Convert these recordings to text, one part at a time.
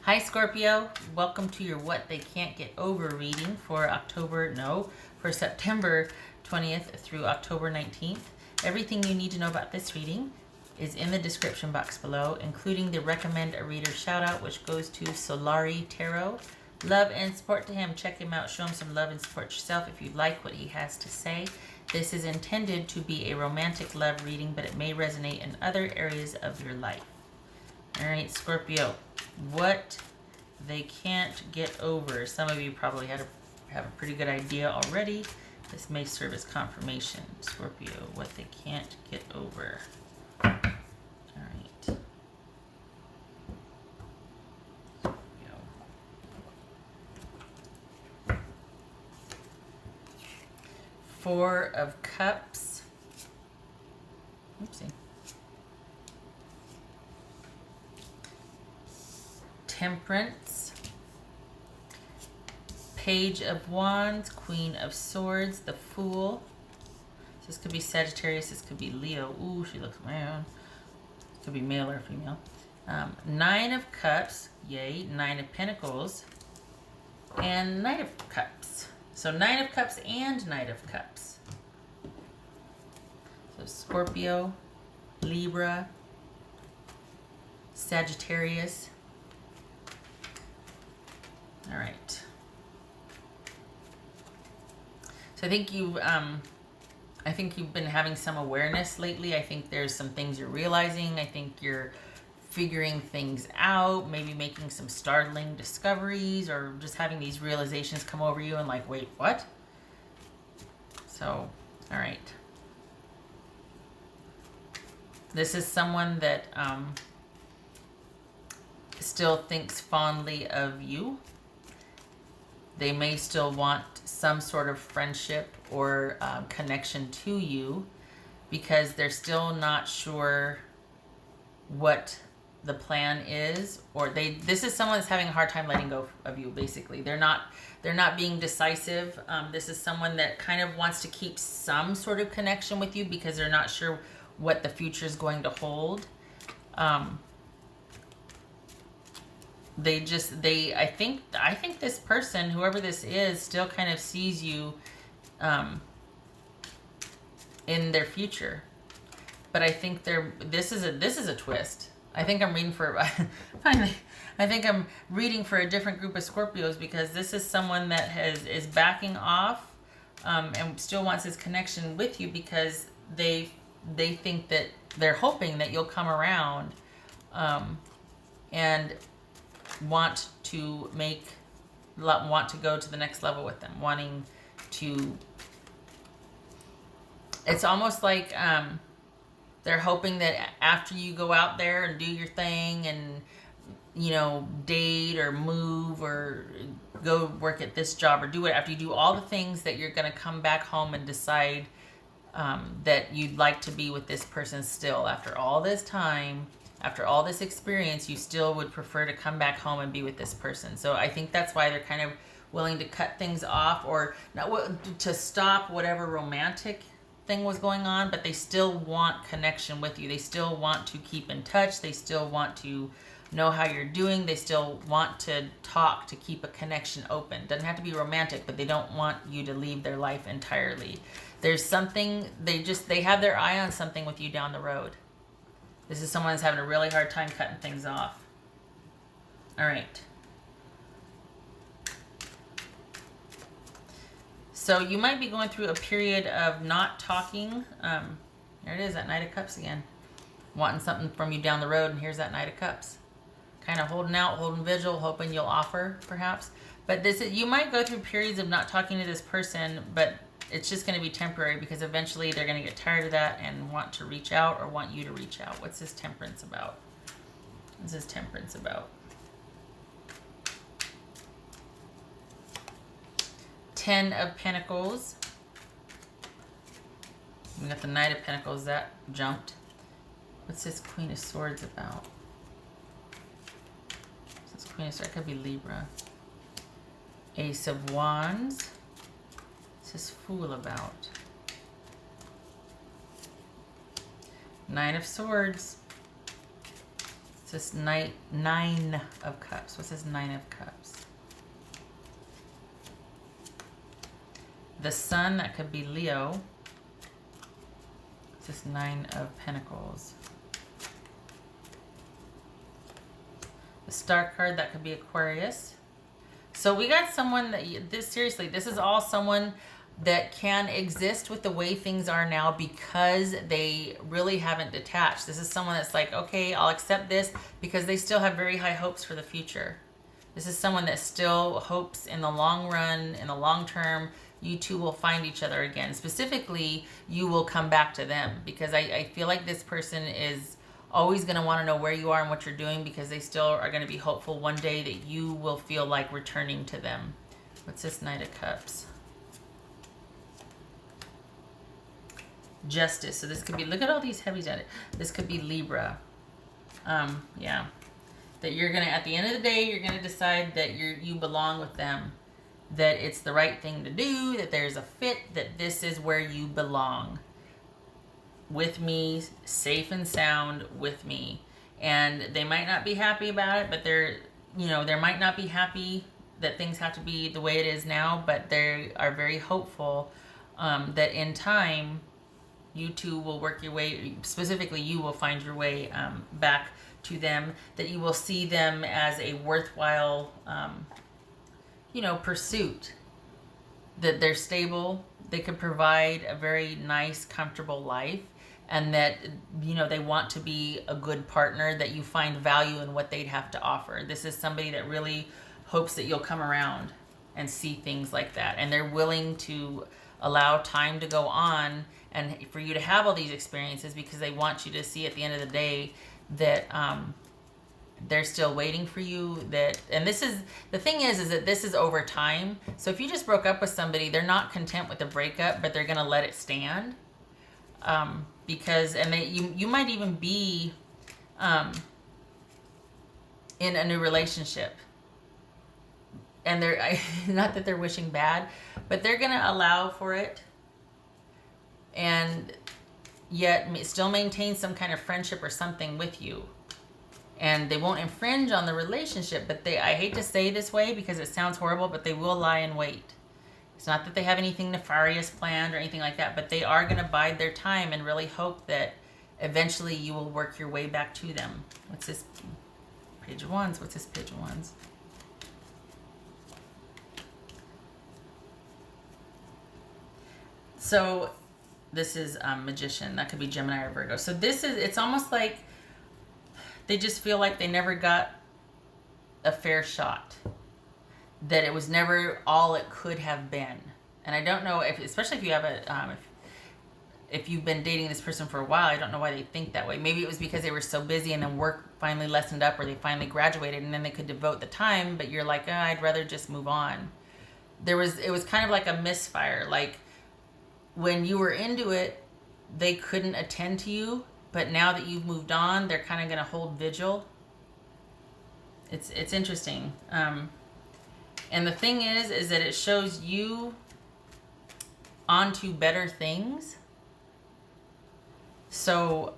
Hi Scorpio, welcome to your What They Can't Get Over reading for September 20th through October 19th. Everything you need to know about this reading is in the description box below, including the recommend a reader shout out, which goes to Solari Tarot. Love and support to him. Check him out, show him some love and support yourself if you like what he has to say. This is intended to be a romantic love reading, but it may resonate in other areas of your life. All right, Scorpio, what they can't get over. Some of you probably have a pretty good idea already. This may serve as confirmation. Scorpio, what they can't get over. All right. Scorpio. Four of Cups. Oopsie. Temperance, Page of Wands, Queen of Swords, the Fool. This could be Sagittarius, this could be Leo. Ooh, she looks man. Could be male or female. Nine of Cups, yay. Nine of Pentacles, and Knight of Cups. So Nine of Cups and Knight of Cups. So Scorpio, Libra, Sagittarius. All right. So I think you've been having some awareness lately. I think there's some things you're realizing. I think you're figuring things out, maybe making some startling discoveries, or just having these realizations come over you and like, wait, what? So, all right. This is someone that still thinks fondly of you. They may still want some sort of friendship or connection to you because they're still not sure what the plan is, or this is someone that's having a hard time letting go of you. Basically, they're not being decisive. This is someone that kind of wants to keep some sort of connection with you because they're not sure what the future is going to hold. I think this person, whoever this is, still kind of sees you in their future. But I think this is a twist. I think I'm reading for finally. I think I'm reading for a different group of Scorpios because this is someone that is backing off and still wants this connection with you because they think that they're hoping that you'll come around and want to go to the next level with them, wanting to, it's almost like they're hoping that after you go out there and do your thing and, you know, date or move or go work at this job or do it, after you do all the things, that you're going to come back home and decide that you'd like to be with this person still. After all this time, after all this experience, you still would prefer to come back home and be with this person. So I think that's why they're kind of willing to cut things off, or not to stop whatever romantic thing was going on, but they still want connection with you. They still want to keep in touch. They still want to know how you're doing. They still want to talk, to keep a connection open. Doesn't have to be romantic, but they don't want you to leave their life entirely. There's something, they have their eye on something with you down the road. This is someone that's having a really hard time cutting things off. All right. So you might be going through a period of not talking. There it is, that Knight of Cups again. Wanting something from you down the road, and here's that Knight of Cups. Kind of holding out, holding vigil, hoping you'll offer, perhaps. But you might go through periods of not talking to this person, but it's just going to be temporary because eventually they're going to get tired of that and want to reach out or want you to reach out. What's this Temperance about? What's this Temperance about? Ten of Pentacles. We got the Knight of Pentacles. That jumped. What's this Queen of Swords about? This Queen of Swords. That could be Libra. Ace of Wands. What's this Fool about? Nine of Swords. It's this Nine of Cups. What's this Nine of Cups? The Sun, that could be Leo. It's this Nine of Pentacles. The Star card, that could be Aquarius. So we got someone that, seriously, this is all someone that can exist with the way things are now because they really haven't detached. This is someone that's like, okay, I'll accept this because they still have very high hopes for the future. This is someone that still hopes in the long run, in the long term, you two will find each other again. Specifically, you will come back to them because I feel like this person is always going to want to know where you are and what you're doing because they still are going to be hopeful one day that you will feel like returning to them. What's this Knight of Cups? Justice. So this could be, look at all these heavies at it. This could be Libra. Yeah. That you're going to, at the end of the day, you're going to decide that you belong with them. That it's the right thing to do, that there's a fit, that this is where you belong. With me, safe and sound with me. And they might not be happy about it, but they might not be happy that things have to be the way it is now, but they are very hopeful that in time, you two will work your way, specifically you will find your way back to them, that you will see them as a worthwhile, pursuit, that they're stable, they could provide a very nice, comfortable life, and that, they want to be a good partner, that you find value in what they'd have to offer. This is somebody that really hopes that you'll come around and see things like that, and they're willing to allow time to go on and for you to have all these experiences because they want you to see at the end of the day that they're still waiting for you. And this is the thing is that this is over time. So if you just broke up with somebody, they're not content with the breakup, but they're going to let it stand because you might even be in a new relationship. And they're not that they're wishing bad, but they're going to allow for it and yet still maintain some kind of friendship or something with you. And they won't infringe on the relationship, but I hate to say this way because it sounds horrible, but they will lie in wait. It's not that they have anything nefarious planned or anything like that, but they are going to bide their time and really hope that eventually you will work your way back to them. What's this? Page of Wands. What's this Page of Wands? So this is Magician. That could be Gemini or Virgo. So it's almost like they just feel like they never got a fair shot. That it was never all it could have been. And I don't know, especially if you have if you've been dating this person for a while, I don't know why they think that way. Maybe it was because they were so busy and then work finally lessened up or they finally graduated and then they could devote the time, but you're like, I'd rather just move on. It was kind of like a misfire. Like, when you were into it, they couldn't attend to you, but now that you've moved on, they're kind of going to hold vigil. It's interesting. And the thing is that it shows you onto better things. So,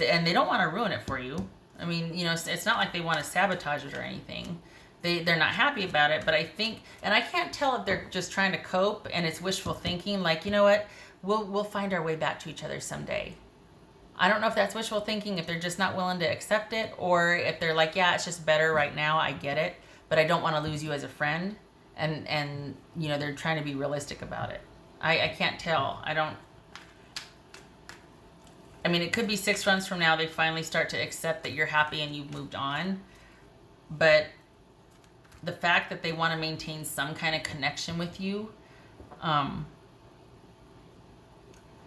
and they don't want to ruin it for you. I mean, it's not like they want to sabotage it or anything. They're not happy about it, but I think, and I can't tell if they're just trying to cope and it's wishful thinking, like, you know what, we'll find our way back to each other someday. I don't know if that's wishful thinking, if they're just not willing to accept it, or if they're like, yeah, it's just better right now, I get it, but I don't want to lose you as a friend, and they're trying to be realistic about it. I can't tell. It could be 6 months from now they finally start to accept that you're happy and you've moved on, but the fact that they want to maintain some kind of connection with you,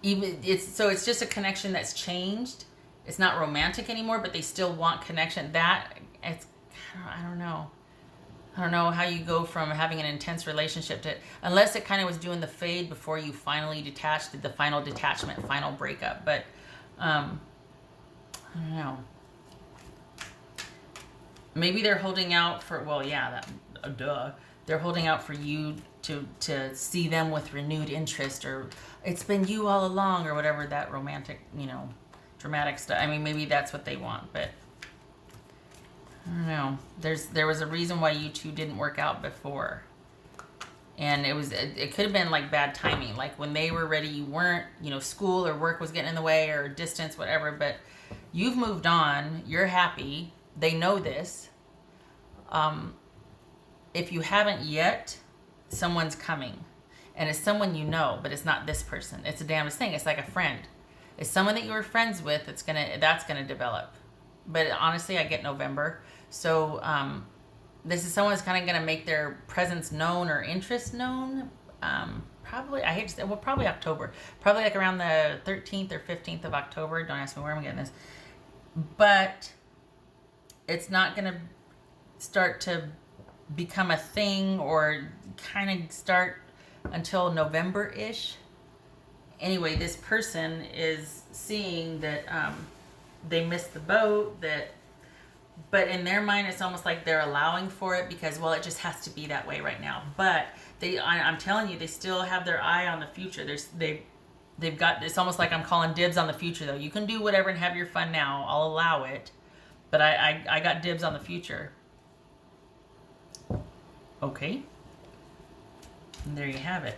it's just a connection that's changed. It's not romantic anymore, but they still want connection. I don't know. I don't know how you go from having an intense relationship to, unless it kind of was doing the fade before you finally detached, did the final detachment, final breakup. But I don't know. Maybe they're holding out for, they're holding out for you to see them with renewed interest, or it's been you all along, or whatever that romantic, dramatic stuff. Maybe that's what they want, but I don't know. There was a reason why you two didn't work out before. And it could have been like bad timing. Like when they were ready, you weren't, school or work was getting in the way or distance, whatever. But you've moved on. You're happy. They know this. If you haven't yet, someone's coming. And it's someone you know, but it's not this person. It's the damnedest thing. It's like a friend. It's someone that you were friends with that's gonna develop. But honestly, I get November. So this is someone that's kind of going to make their presence known or interest known. Probably, I hate to say, well, probably October. Probably like around the 13th or 15th of October. Don't ask me where I'm getting this. But it's not going to start to become a thing or kind of start until November-ish. Anyway, this person is seeing that they missed the boat, but in their mind, it's almost like they're allowing for it because, well, it just has to be that way right now. But I'm telling you, they still have their eye on the future. They've got, it's almost like I'm calling dibs on the future, though. You can do whatever and have your fun now. I'll allow it. But I got dibs on the future. Okay. And there you have it.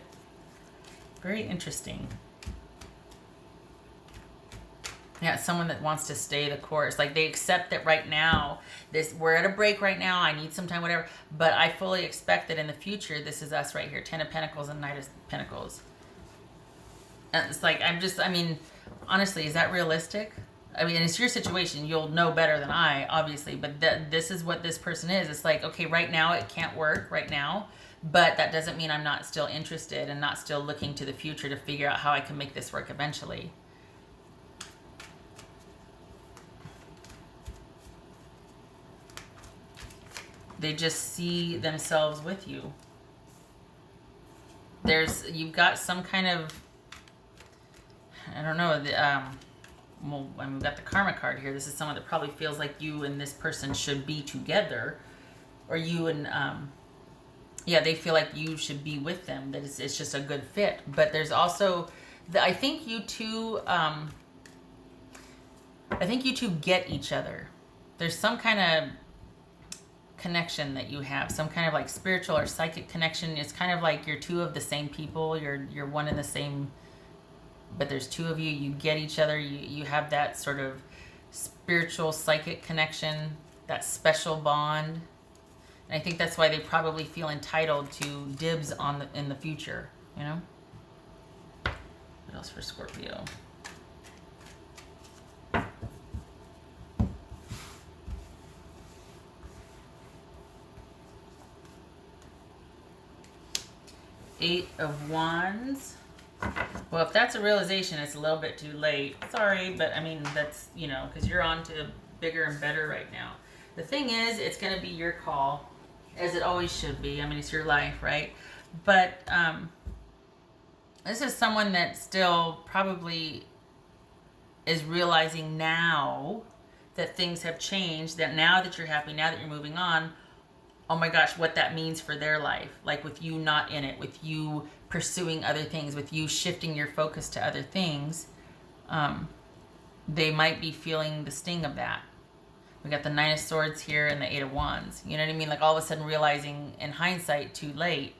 Very interesting. Yeah, it's someone that wants to stay the course. Like they accept that right now, we're at a break right now. I need some time, whatever. But I fully expect that in the future, this is us right here. 10 of Pentacles and Knight of Pentacles. And it's like, honestly, is that realistic? I mean, it's your situation. You'll know better than I, obviously. But this is what this person is. It's like, okay, right now it can't work right now. But that doesn't mean I'm not still interested and not still looking to the future to figure out how I can make this work eventually. They just see themselves with you. You've got some kind of, I don't know, we've got the Karma card here. This is someone that probably feels like you and this person should be together. Or you and, they feel like you should be with them. That it's just a good fit. But there's also, I think you two get each other. There's some kind of connection that you have, some kind of like spiritual or psychic connection. It's kind of like you're two of the same people. You're one in the same, but there's two of you. You get each other. You have that sort of spiritual psychic connection, that special bond. And I think that's why they probably feel entitled to dibs in the future. What else for Scorpio? Eight of Wands. Well, if that's a realization, it's a little bit too late. Sorry, but that's, because you're on to bigger and better right now. The thing is, it's going to be your call, as it always should be. It's your life, right? But this is someone that still probably is realizing now that things have changed, that now that you're happy, now that you're moving on, oh my gosh, what that means for their life. Like with you not in it, with you pursuing other things, with you shifting your focus to other things, they might be feeling the sting of that. We got the Nine of Swords here and the Eight of Wands. You know what I mean? Like all of a sudden realizing in hindsight too late,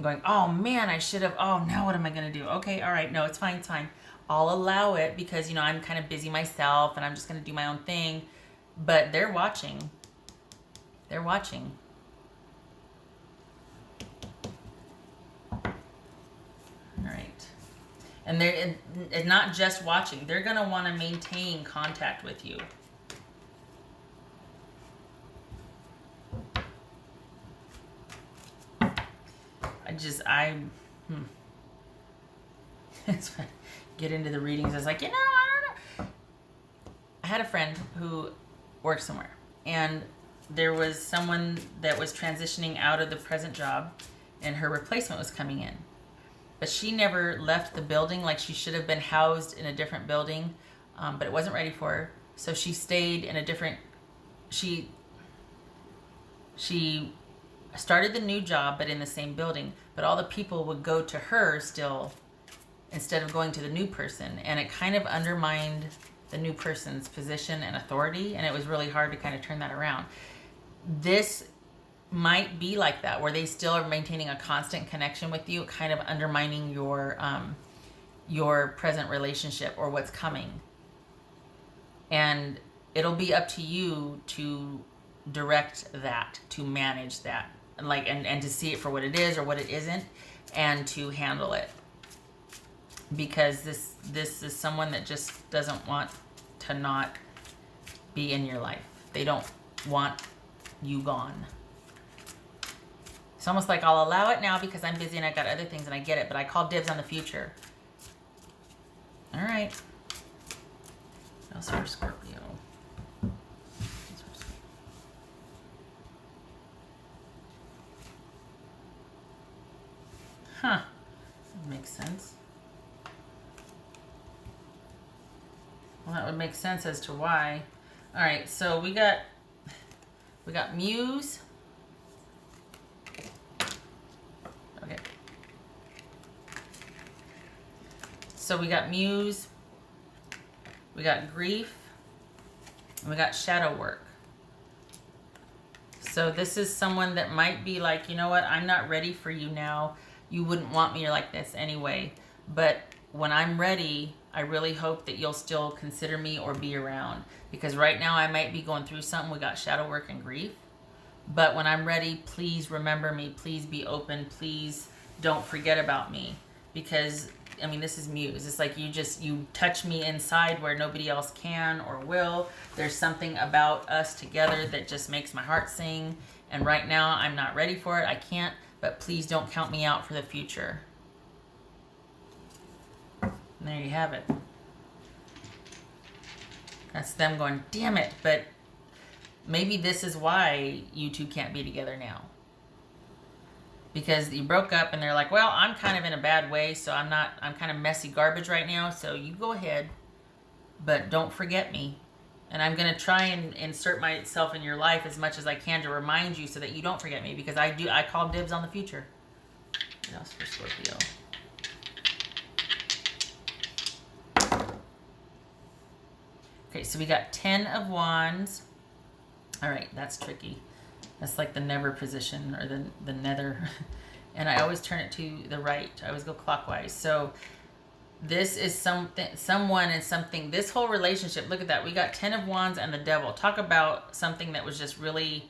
going, oh man, I should have, oh, now what am I going to do? Okay, all right, no, it's fine, it's fine. I'll allow it because, I'm kind of busy myself and I'm just going to do my own thing. But they're watching. They're watching. All right. And they're not just watching. They're going to want to maintain contact with you. Get into the readings. I was like, I don't know. I had a friend who worked somewhere. And there was someone that was transitioning out of the present job and her replacement was coming in. But she never left the building. Like she should have been housed in a different building, but it wasn't ready for her. So she stayed in a different, she started the new job, but in the same building. But all the people would go to her still instead of going to the new person. And it kind of undermined the new person's position and authority, and it was really hard to kind of turn that around. This might be like that, where they still are maintaining a constant connection with you, kind of undermining your present relationship or what's coming. And it'll be up to you to direct that, to manage that, and to see it for what it is or what it isn't, and to handle it. Because this is someone that just doesn't want to not be in your life. They don't want you gone. It's almost like I'll allow it now because I'm busy and I got other things and I get it, but I call dibs on the future. All right. What else for Scorpio? Huh. That makes sense. Well, that would make sense as to why. All right, so we got Muse. Okay. So we got Muse, we got grief, and we got shadow work. So this is someone that might be like, you know what, I'm not ready for you now. You wouldn't want me like this anyway. But when I'm ready, I really hope that you'll still consider me or be around. Because right now I might be going through something. We got shadow work and grief. But when I'm ready, please remember me. Please be open. Please don't forget about me. Because, I mean, this is Muse. It's like you touch me inside where nobody else can or will. There's something about us together that just makes my heart sing. And right now I'm not ready for it. I can't. But please don't count me out for the future. And there you have it. That's them going, damn it. But maybe this is why you two can't be together now. Because you broke up and they're like, well, I'm kind of in a bad way, so I'm kind of messy garbage right now, so you go ahead. But don't forget me. And I'm going to try and insert myself in your life as much as I can to remind you so that you don't forget me. Because I call dibs on the future. What else for Scorpio? Okay, so we got 10 of Wands. All right, that's tricky. That's like the never position, or the nether. And I always turn it to the right. I always go clockwise. So this is someone and something. This whole relationship, look at that. We got 10 of Wands and the Devil. Talk about something that was just really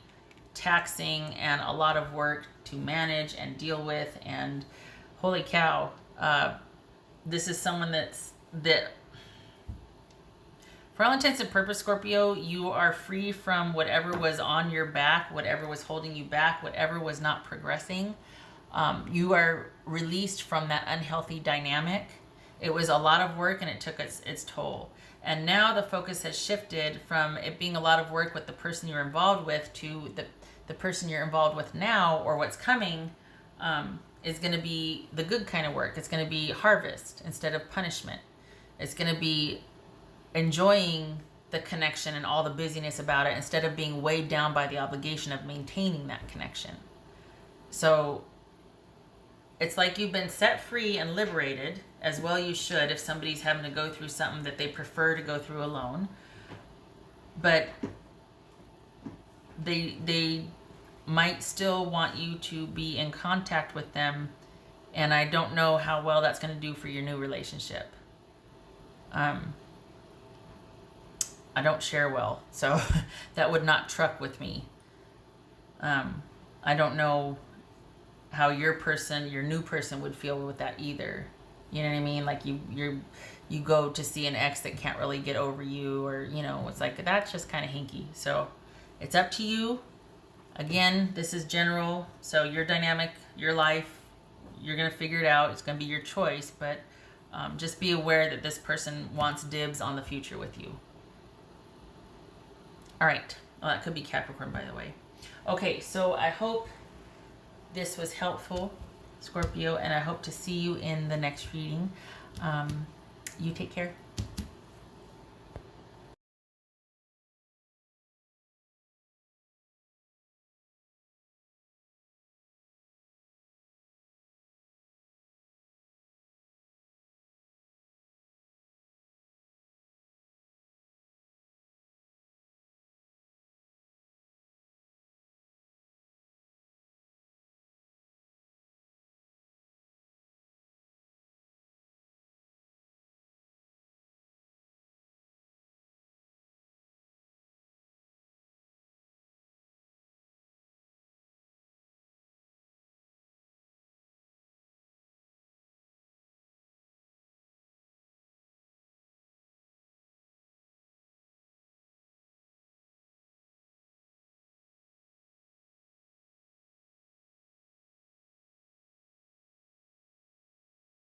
taxing and a lot of work to manage and deal with. And holy cow, this is someone that for all intents and purposes, Scorpio, you are free from whatever was on your back, whatever was holding you back, whatever was not progressing. You are released from that unhealthy dynamic. It was a lot of work and it took its toll. And now the focus has shifted from it being a lot of work with the person you're involved with to the person you're involved with now, or what's coming, is going to be the good kind of work. It's going to be harvest instead of punishment. It's going to be enjoying the connection and all the busyness about it instead of being weighed down by the obligation of maintaining that connection. So it's like you've been set free and liberated, as well you should if somebody's having to go through something that they prefer to go through alone. But they might still want you to be in contact with them, and I don't know how well that's going to do for your new relationship. I don't share well, so that would not truck with me. I don't know how your new person would feel with that either. You know what I mean? Like you go to see an ex that can't really get over you, or it's like that's just kind of hinky. So it's up to you. Again, this is general, so your dynamic, your life, you're gonna figure it out. It's gonna be your choice, but just be aware that this person wants dibs on the future with you. All right. Well, that could be Capricorn, by the way. Okay, so I hope this was helpful, Scorpio, and I hope to see you in the next reading. You take care.